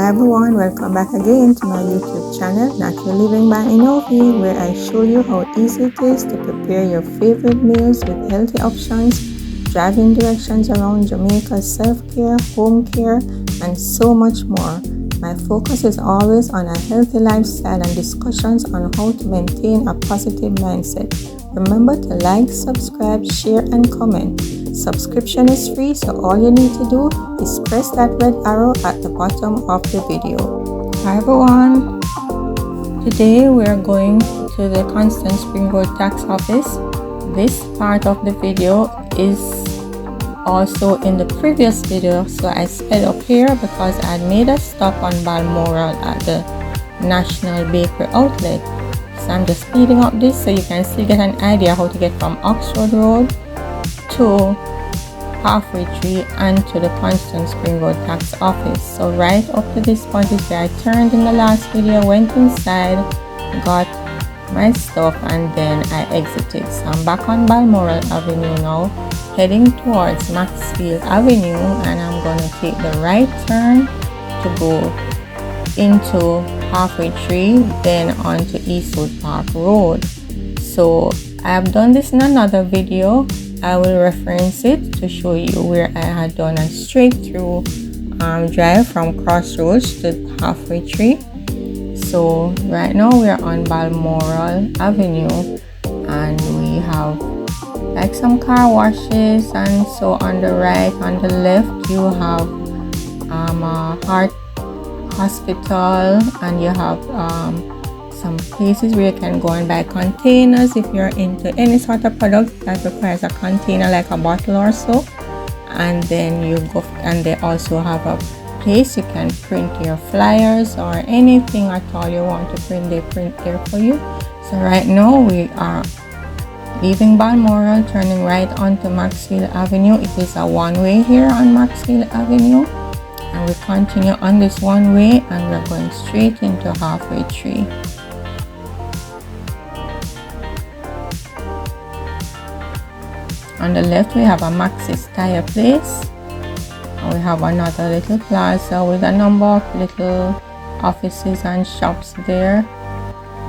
Hi everyone, welcome back again to my YouTube channel, Natural Living by Enovi, where I show you how easy it is to prepare your favorite meals with healthy options, driving directions around Jamaica, self-care, home care, and so much more. My focus is always on a healthy lifestyle and discussions on how to maintain a positive mindset. Remember to like, subscribe, share, and comment. Subscription is free, so all you need to do is press that red arrow at the bottom of the video. Hi everyone, today we are going to the Kingston Spring Road tax office. This part of the video is also in the previous video, so I sped up here because I had made a stop on Balmoral at the National Bakery outlet. So I'm just speeding up this so you can still get an idea how to get from Oxford Road to Halfway Tree and to the Kingston Spring Road tax office. So right up to this point is where I turned in the last video, went inside, got my stuff, and then I exited. So I'm back on Balmoral Avenue now, heading towards Maxfield Avenue, and I'm going to take the right turn to go into Halfway Tree, then onto Eastwood Park Road. So I have done this in another video. I will reference it to show you where I had done a straight through drive from Crossroads to Halfway Tree. So right now we are on Balmoral Avenue, and we have like some car washes, and so on the right, on the left you have a heart hospital, and you have some places where you can go and buy containers if you're into any sort of product that requires a container, like a bottle or so. And then you go, and they also have a place you can print your flyers or anything at all you want to print. They print there for you. So right now we are leaving Balmoral, turning right onto Maxfield Avenue. It is a one-way here on Maxfield Avenue, and we continue on this one way, and we're going straight into Halfway Tree. On the left we have a Maxis tire place, and we have another little plaza with a number of little offices and shops there.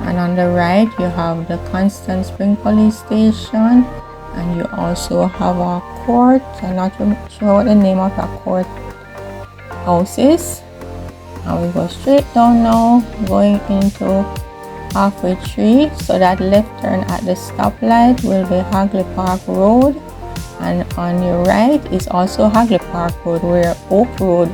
And on the right you have the Kingston Spring Police Station, and you also have a court. I'm not sure what the name of that court house is. And we go straight down now, going into Halfway Tree. So that left turn at the stoplight will be Hagley Park Road, and on your right is also Hagley Park Road, where Oak Road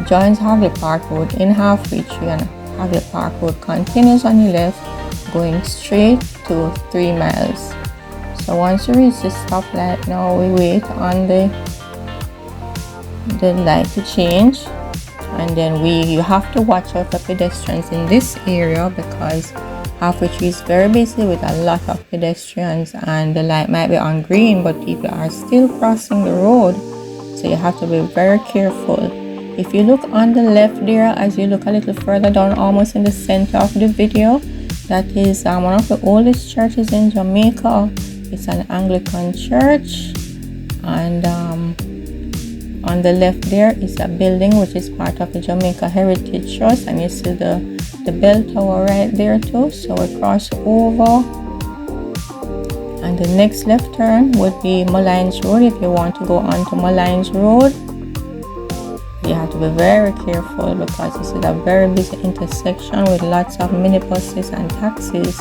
joins Hagley Park Road in Halfway Tree, and Hagley Park Road continues on your left, going straight to 3 miles. So once you reach the stoplight, now we wait on the light to change, and then you have to watch out for pedestrians in this area because Halfway Tree is very busy with a lot of pedestrians, and the light might be on green but people are still crossing the road, so you have to be very careful. If you look on the left there, as you look a little further down, almost in the center of the video, that is one of the oldest churches in Jamaica. It's an Anglican church, and on the left there is a building which is part of the Jamaica Heritage Trust, and you see the bell tower right there too. So we cross over, and the next left turn would be Mullines Road. If you want to go onto Mullines Road, you have to be very careful because this is a very busy intersection with lots of minibuses and taxis,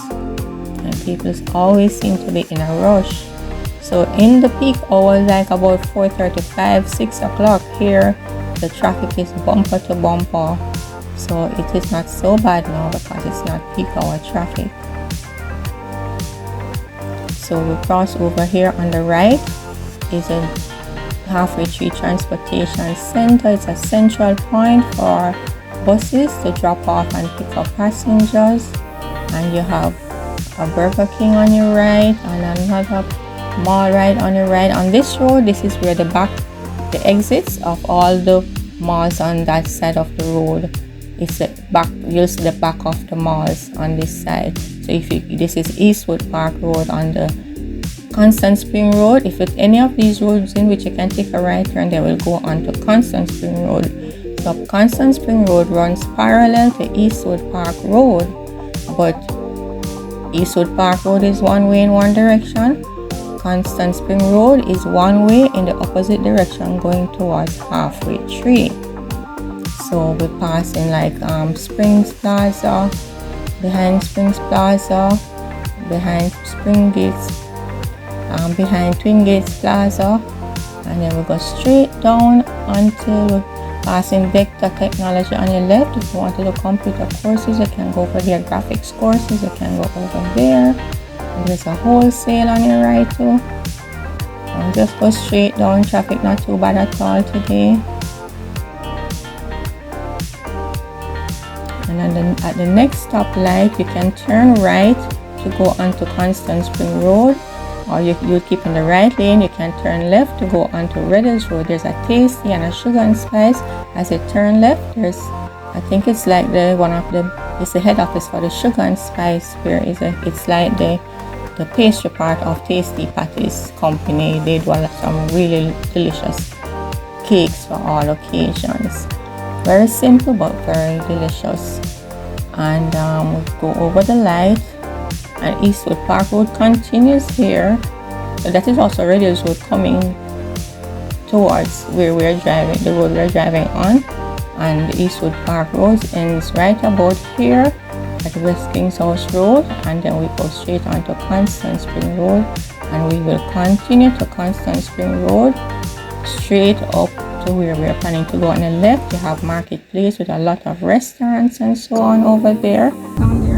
and people always seem to be in a rush. So in the peak hours, like about 4:35, 6 o'clock here, the traffic is bumper to bumper. So it is not so bad now because it's not peak hour traffic. So we cross over here. On the right is a Halfway Tree Transportation Center. It's a central point for buses to drop off and pick up passengers. And you have a Burger King on your right and another mall right on your right. On this road, this is where the exits of all the malls on that side of the road. It's the back, you'll see the back of the malls on this side. So this is Eastwood Park Road on the Kingston Spring Road. If it's any of these roads in which you can take a right turn, they will go on to Kingston Spring Road. So Kingston Spring Road runs parallel to Eastwood Park Road, but Eastwood Park Road is one way in one direction. Kingston Spring Road is one way in the opposite direction going towards Halfway Tree. So we're passing like Springs Plaza, behind Springs Plaza, behind Spring Gates, behind Twin Gates Plaza, and then we go straight down until we're passing Vector Technology on your left. If you want to do computer courses, you can go for their graphics courses, you can go over there. And there's a wholesale on your right too. And just go straight down, traffic not too bad at all today. And then at the next stoplight, you can turn right to go onto Kingston Spring Road, or you keep in the right lane. You can turn left to go onto Redders Road. There's a Tasty and a Sugar and Spice. As you turn left, there's, I think it's like it's the head office for the Sugar and Spice, where it's like the pastry part of Tasty Patties company. They do some really delicious cakes for all occasions. Very simple but very delicious. And we'll go over the light, and Eastwood Park Road continues here. So that is also Radius Road coming towards where we're driving, the road we're driving on. And Eastwood Park Road ends right about here at West Kings House Road, and then we go straight onto Kingston Spring Road, and we will continue to Kingston Spring Road straight up to where we're planning to go. On the left, you have Marketplace with a lot of restaurants and so on over there. Down there.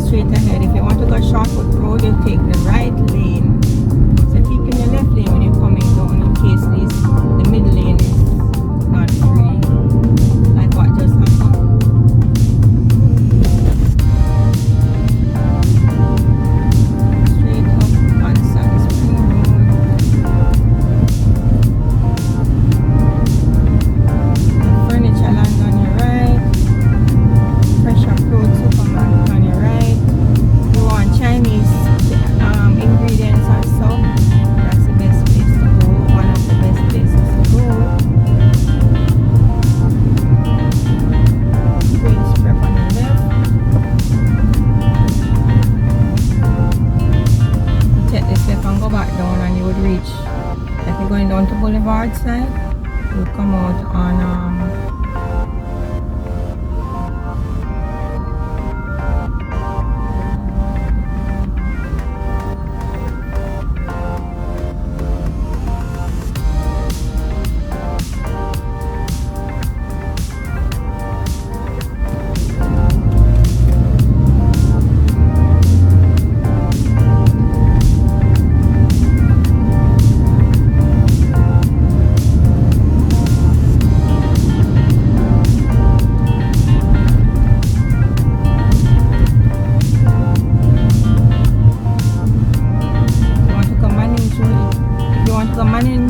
Straight ahead. If you want to go Shortwood Road, you take the right lane. So keep in the left lane when you're coming down, in case the middle lane is not free, like what just happened. Straight up Kingston Spring Road. Furniture Land on your right. Fresh Approach Supermarket on your right. Chinese ingredients and stuff. That's the best place to go. One of the best places to go. Queen's Prep on the left. You take this left and go back down, and you would reach, if you're going down to Boulevard side, you'll come out on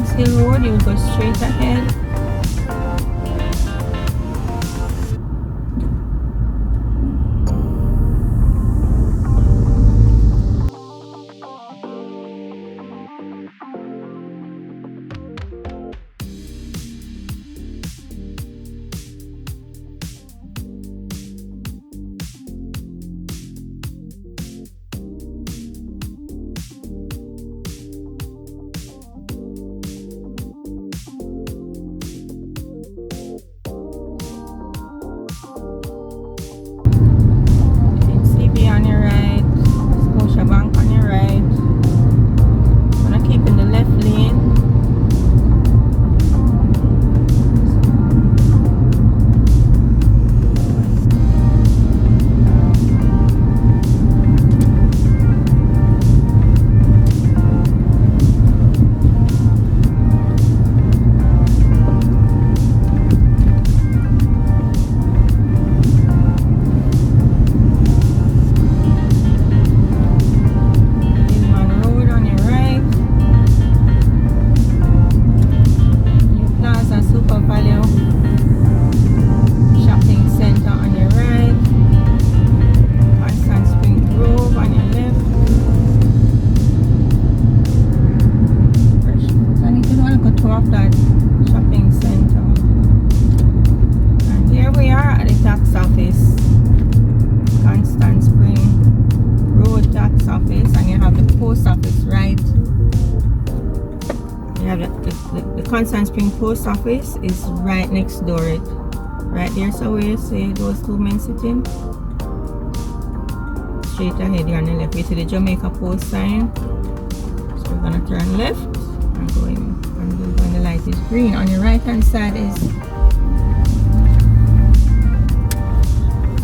Kings Hill Road, you'll go straight ahead. Kingston Spring Post Office is right next door it. Right there, so where you see those two men sitting. Straight ahead here on the left, you see the Jamaica Post sign. So we're gonna turn left and go in and when the light is green. On your right hand side is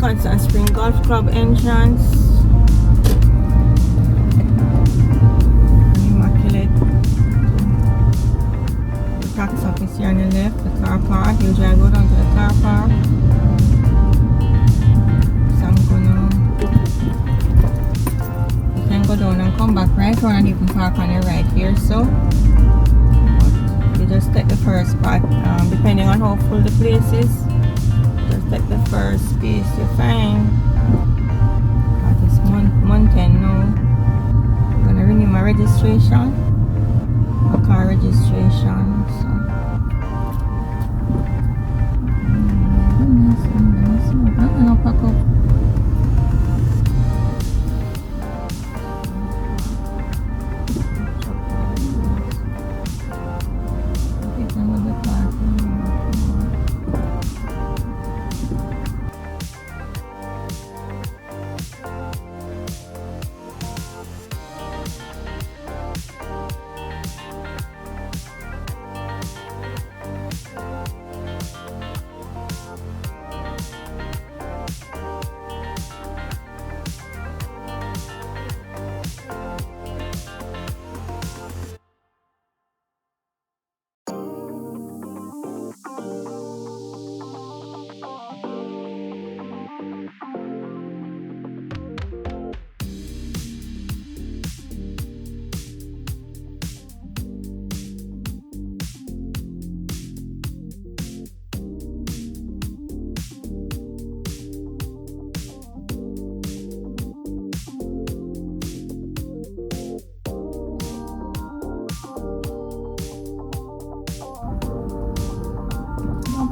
Kingston Spring Golf Club entrance. Tax office here on the left, the car park. Usually I go down to the car park. So I'm gonna, you can go down and come back right around and you can park on your right here. So you just take the first spot, depending on how full the place is. Just take the first space you find. At this mountain now. I'm gonna renew my registration, my car registration.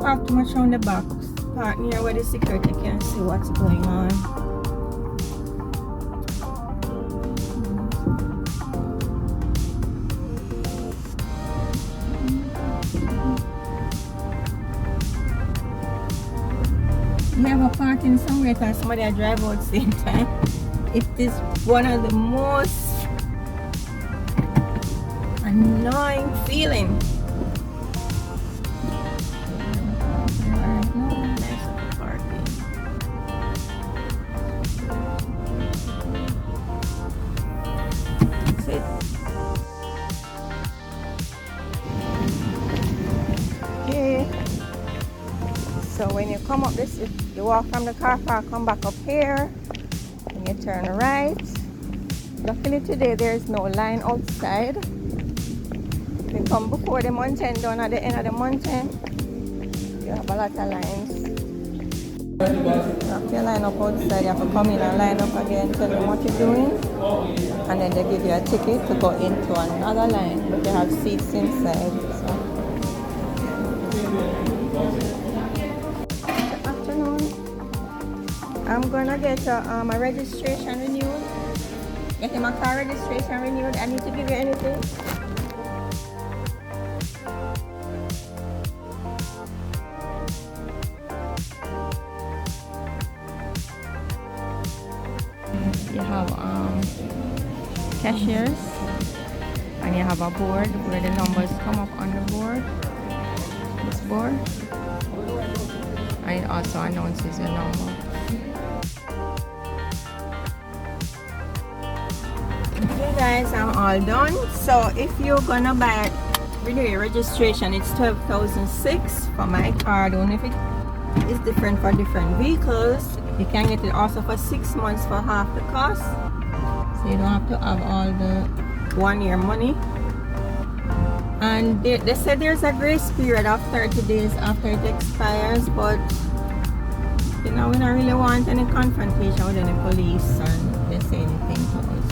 Park too much on the back. Park near where the security can see what's going on. You ever parking somewhere and somebody drive out same time? It is one of the most annoying feelings. So when you come up this, you walk from the car park, come back up here, and you turn right. Luckily today there is no line outside. you come before the mountain, down at the end of the mountain, you have a lot of lines. After you line up outside, you have to come in and line up again, tell them what you're doing, and then they give you a ticket to go into another line, but they have seats inside. So. Good afternoon. I'm gonna get my registration renewed. Getting my car registration renewed. I need to give you anything. You have cashiers, and you have a board where the numbers come up on the board, this board, and it also announces your number. Okay guys, I'm all done. So if you're gonna renew your registration, it's $12,600 for my card. Only if it is different for different vehicles. You can get it also for 6 months for half the cost, so you don't have to have all the 1 year money. And they said there's a grace period of 30 days after it expires, but you know, we don't really want any confrontation with any police and they say anything to us.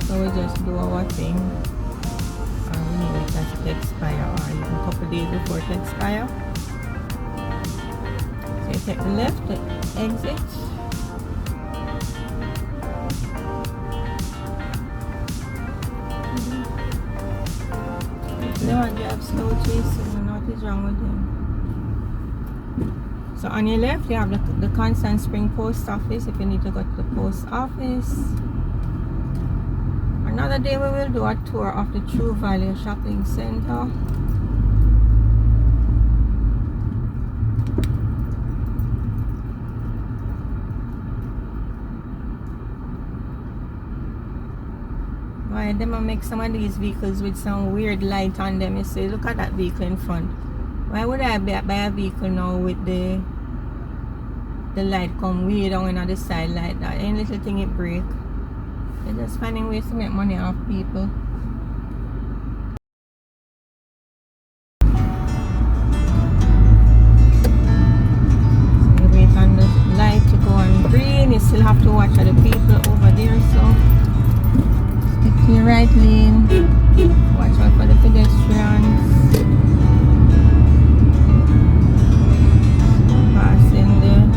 So we just do our thing. It has to expire, or even a couple days before it expires. So you take the left, the exit. They want to have slow chasing, and what is wrong with them? So on your left, you have the Constant Spring Post Office if you need to go to the post office. Another day we will do a tour of the True Value Shopping Center. Why they might make some of these vehicles with some weird light on them? You say, look at that vehicle in front. Why would I buy a vehicle now with the light come way down on the side like that? Any little thing it break. They're just finding ways to make money off people. So you wait on the light to go on green. You still have to watch other people over there. So stick to your right lane. Watch out for the pedestrians. Passing there.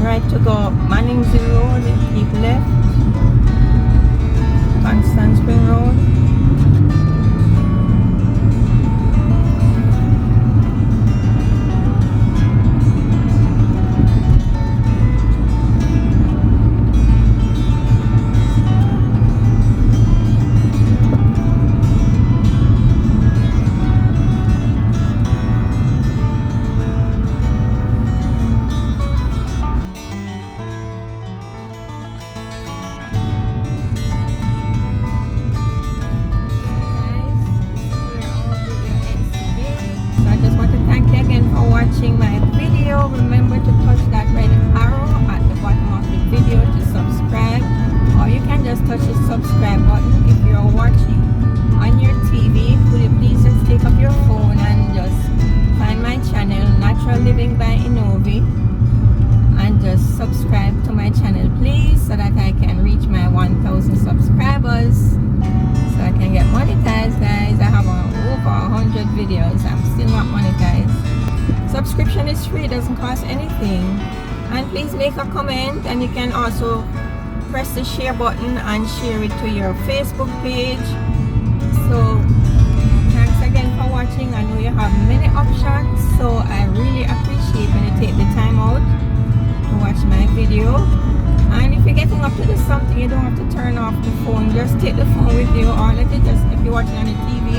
right to go Manning 0, keep left. Kingston Spring Road. Watching my video, remember to touch that red arrow at the bottom of the video to subscribe, or you can just touch the subscribe button if you're watching on your TV. Could you please just take up your phone and just find my channel, Natural Living by Enovi, and just subscribe to my channel please, so that I can reach my 1,000 subscribers, so I can get monetized, guys. I have over 100 videos. I'm still not monetized. Subscription is free, it doesn't cost anything. And please make a comment, and you can also press the share button and share it to your Facebook page. So thanks again for watching. I know you have many options, so I really appreciate when you take the time out to watch my video. And if you're getting up to do something, you don't have to turn off the phone. Just take the phone with you, or let it just, if you're watching on the TV,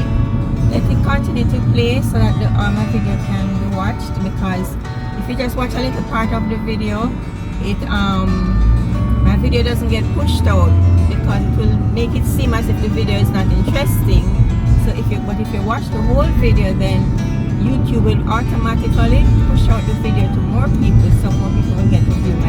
let it continue to play so that my video can be watched. Because if you just watch a little part of the video, it my video doesn't get pushed out, because it will make it seem as if the video is not interesting. So if you watch the whole video, then YouTube will automatically push out the video to more people, so more people will get to view my